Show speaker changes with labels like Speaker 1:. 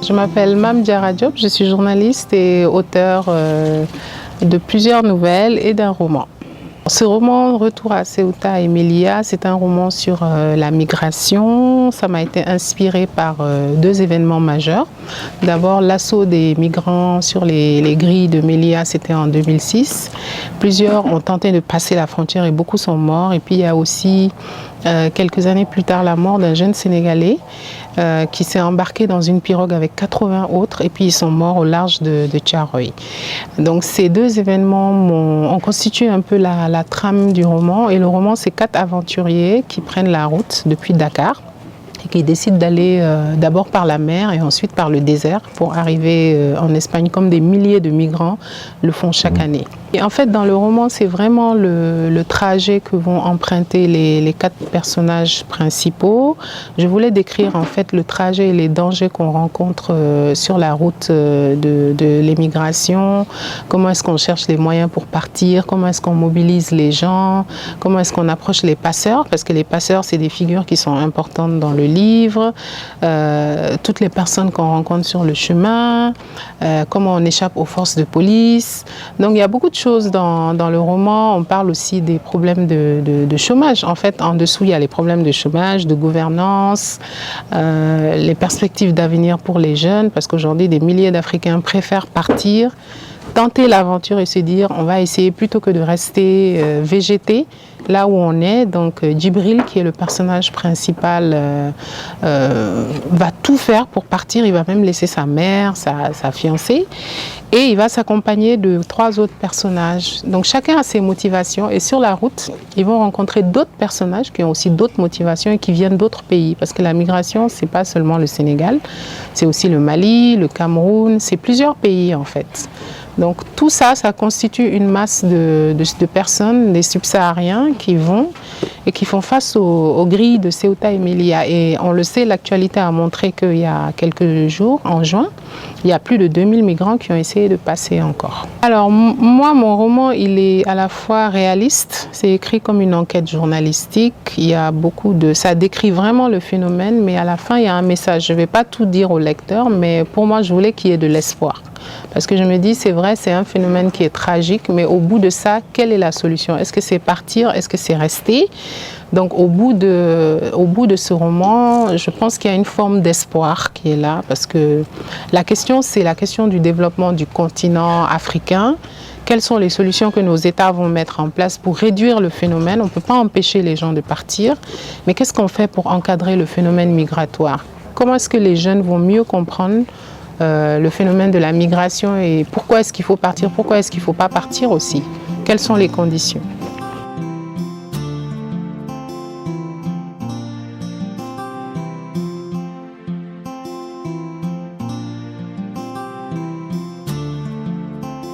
Speaker 1: Je m'appelle Mame Diarra Diop, je suis journaliste et auteure de plusieurs nouvelles et d'un roman. Ce roman, Retour à Ceuta et Melilla, c'est un roman sur la migration. Ça m'a été inspiré par deux événements majeurs. D'abord, l'assaut des migrants sur les grilles de Melilla, c'était en 2006. Plusieurs ont tenté de passer la frontière et beaucoup sont morts. Et puis il y a aussi, quelques années plus tard, la mort d'un jeune Sénégalais qui s'est embarqué dans une pirogue avec 80 autres et puis ils sont morts au large de Thiaroye. Donc ces deux événements ont constitué un peu la trame du roman, et le roman, c'est 4 aventuriers qui prennent la route depuis Dakar et qui décident d'aller d'abord par la mer et ensuite par le désert pour arriver en Espagne, comme des milliers de migrants le font chaque année. Et en fait, dans le roman, c'est vraiment le trajet que vont emprunter les 4 personnages principaux. Je voulais décrire en fait le trajet et les dangers qu'on rencontre sur la route de l'émigration. Comment est-ce qu'on cherche les moyens pour partir? Comment est-ce qu'on mobilise les gens? Comment est-ce qu'on approche les passeurs? Parce que les passeurs, c'est des figures qui sont importantes dans le livre. Toutes les personnes qu'on rencontre sur le chemin. Comment on échappe aux forces de police. Donc il y a beaucoup de choses dans le roman. On parle aussi des problèmes de chômage. En fait, en dessous, il y a les problèmes de chômage, de gouvernance, les perspectives d'avenir pour les jeunes, parce qu'aujourd'hui, des milliers d'Africains préfèrent partir, tenter l'aventure et se dire on va essayer plutôt que de rester végéter là où on est. Donc Djibril, qui est le personnage principal, va tout faire pour partir. Il va même laisser sa mère, sa fiancée, et il va s'accompagner de 3 autres personnages. Donc chacun a ses motivations, et sur la route, ils vont rencontrer d'autres personnages qui ont aussi d'autres motivations et qui viennent d'autres pays. Parce que la migration, c'est pas seulement le Sénégal, c'est aussi le Mali, le Cameroun, c'est plusieurs pays en fait. Donc tout ça, ça constitue une masse de personnes, des subsahariens qui vont et qui font face aux grilles de Ceuta et Melilla. Et on le sait, l'actualité a montré qu'il y a quelques jours, en juin, il y a plus de 2000 migrants qui ont essayé de passer encore. Alors moi, mon roman, il est à la fois réaliste, c'est écrit comme une enquête journalistique, il y a ça décrit vraiment le phénomène, mais à la fin, il y a un message. Je ne vais pas tout dire au lecteur, mais pour moi, je voulais qu'il y ait de l'espoir. Parce que je me dis, c'est vrai, c'est un phénomène qui est tragique, mais au bout de ça, quelle est la solution? Est-ce que c'est partir? Est-ce que c'est rester? Donc au bout de ce roman, je pense qu'il y a une forme d'espoir qui est là, parce que la question, c'est la question du développement du continent africain. Quelles sont les solutions que nos États vont mettre en place pour réduire le phénomène? On ne peut pas empêcher les gens de partir, mais qu'est-ce qu'on fait pour encadrer le phénomène migratoire? Comment est-ce que les jeunes vont mieux comprendre le phénomène de la migration, et pourquoi est-ce qu'il faut partir, pourquoi est-ce qu'il ne faut pas partir aussi? Quelles sont les conditions?